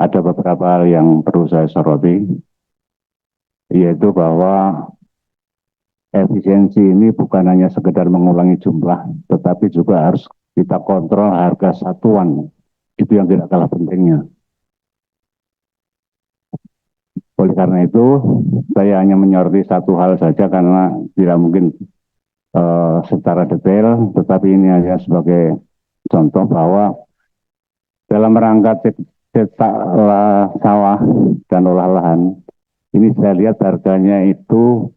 ada beberapa hal yang perlu saya soroti, yaitu bahwa efisiensi ini bukan hanya sekedar mengurangi jumlah, tetapi juga harus kita kontrol harga satuan. Itu yang tidak kalah pentingnya. Oleh karena itu, saya hanya menyoroti satu hal saja karena tidak mungkin secara detail, tetapi ini hanya sebagai contoh bahwa dalam rangka cetak sawah dan olah lahan, ini saya lihat harganya itu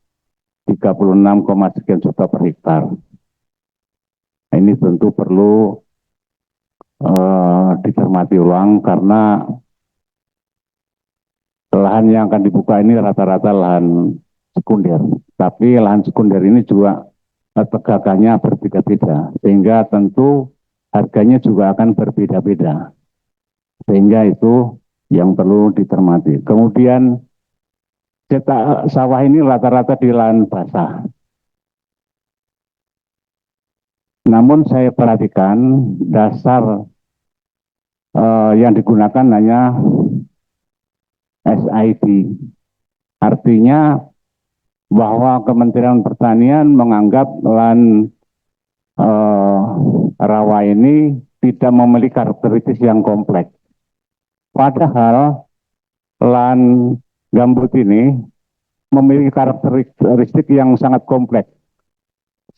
36, sekian juta per hektar. Nah, ini tentu perlu dicermati ulang karena lahan yang akan dibuka ini rata-rata lahan sekunder. Tapi lahan sekunder ini juga tegakannya berbeda-beda, sehingga tentu harganya juga akan berbeda-beda. Sehingga itu yang perlu dicermati. Kemudian cetak sawah ini rata-rata di lahan basah. Namun saya perhatikan dasar yang digunakan hanya SID. Artinya bahwa Kementerian Pertanian menganggap lahan rawa ini tidak memiliki karakteristik yang kompleks. Padahal lahan gambut ini memiliki karakteristik yang sangat kompleks.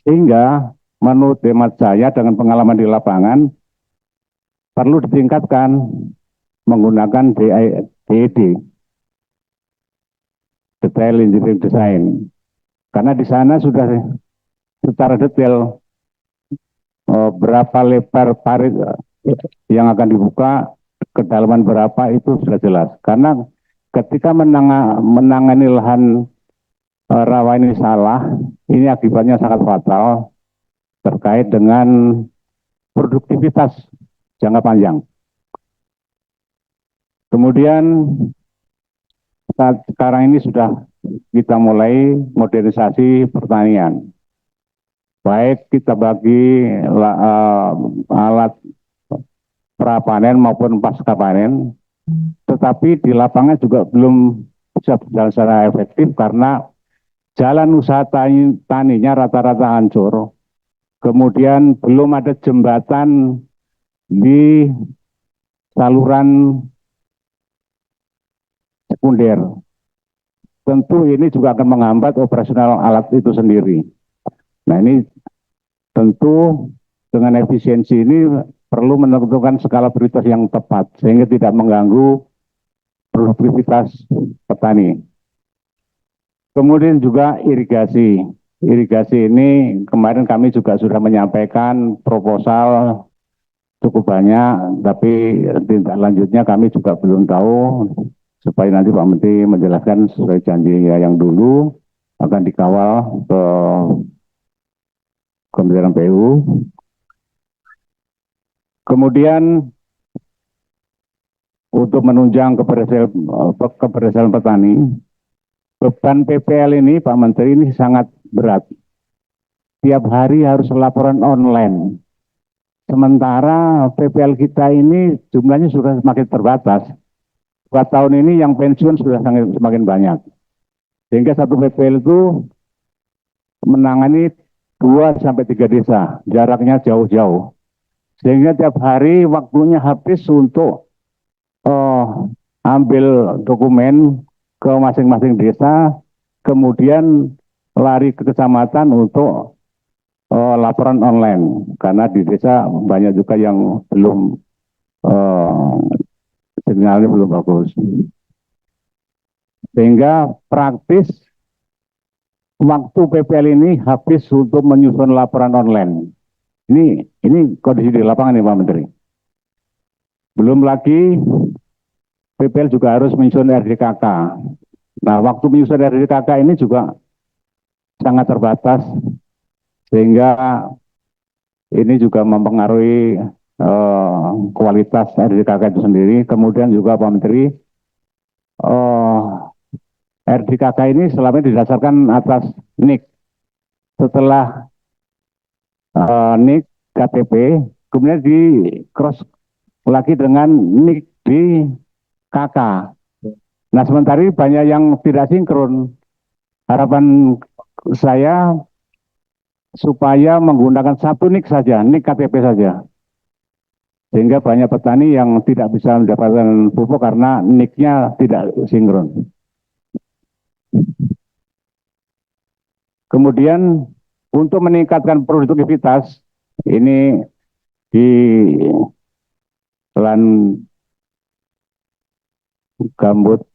Sehingga menurut hemat saya dengan pengalaman di lapangan, perlu ditingkatkan menggunakan DED, Detail Engineering Design. Karena di sana sudah secara detail berapa lebar parit yang akan dibuka, kedalaman berapa itu sudah jelas. Karena ketika menangani lahan rawa ini salah, ini akibatnya sangat fatal terkait dengan produktivitas jangka panjang. Kemudian saat sekarang ini sudah kita mulai modernisasi pertanian. Baik kita bagi alat prapanen maupun pasca panen, tetapi di lapangan juga belum bisa berjalan secara efektif karena jalan usaha taninya rata-rata hancur. Kemudian belum ada jembatan di saluran sekunder. Tentu ini juga akan menghambat operasional alat itu sendiri. Nah, ini tentu dengan efisiensi ini perlu menentukan skala prioritas yang tepat sehingga tidak mengganggu produktivitas petani. Kemudian juga irigasi. Irigasi ini kemarin kami juga sudah menyampaikan proposal cukup banyak, tapi tindak lanjutnya kami juga belum tahu, supaya nanti Pak Menteri menjelaskan sesuai janji yang dulu akan dikawal ke Kementerian PU. Kemudian untuk menunjang keberhasilan petani, beban PPL ini Pak Menteri ini sangat berat. Tiap hari harus laporan online. Sementara PPL kita ini jumlahnya sudah semakin terbatas. 2 tahun ini yang pensiun sudah semakin banyak. Sehingga satu PPL itu menangani 2-3 desa, jaraknya jauh-jauh. Sehingga tiap hari waktunya habis untuk ambil dokumen ke masing-masing desa, kemudian lari ke kecamatan untuk laporan online. Karena di desa banyak juga yang belum sinyalnya belum bagus. Sehingga praktis waktu PPL ini habis untuk menyusun laporan online. Ini kondisi di lapangan nih Pak Menteri. Belum lagi PPL juga harus menyusun RDKK. Nah, waktu menyusun RDKK ini juga sangat terbatas, sehingga ini juga mempengaruhi kualitas RDKK itu sendiri. Kemudian juga Pak Menteri, RDKK ini selama ini didasarkan atas NIK. Setelah NIK KTP, kemudian di cross lagi dengan NIK di KK. Nah, sementara ini banyak yang tidak sinkron. Harapan saya supaya menggunakan satu NIK saja, NIK KTP saja. Sehingga banyak petani yang tidak bisa mendapatkan pupuk karena NIK-nya tidak sinkron. Kemudian untuk meningkatkan produktivitas, ini di lahan gambut,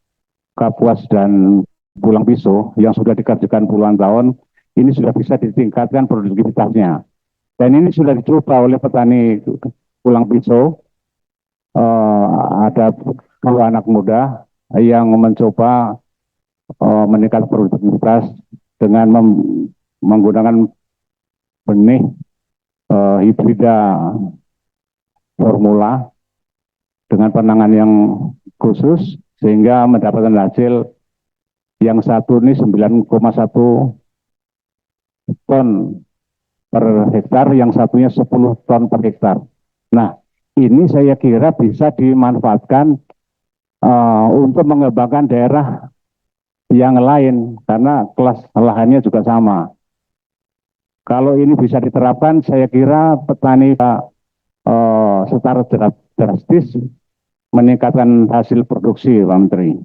kapuas, dan pulang pisau yang sudah dikerjakan puluhan tahun, ini sudah bisa ditingkatkan produktivitasnya. Dan ini sudah dicoba oleh petani pulang pisau. Ada dua anak muda yang mencoba meningkatkan produktivitas dengan menggunakan benih hibrida formula dengan penanganan yang khusus sehingga mendapatkan hasil yang satu ini 9,1 ton per hektar, yang satunya 10 ton per hektar. Nah, ini saya kira bisa dimanfaatkan untuk mengembangkan daerah yang lain karena kelas lahannya juga sama. Kalau ini bisa diterapkan, saya kira petani secara drastis meningkatkan hasil produksi, Pak Menteri.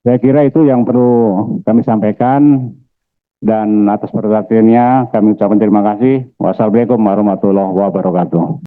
Saya kira itu yang perlu kami sampaikan, dan atas perhatiannya kami ucapkan terima kasih. Wassalamualaikum warahmatullahi wabarakatuh.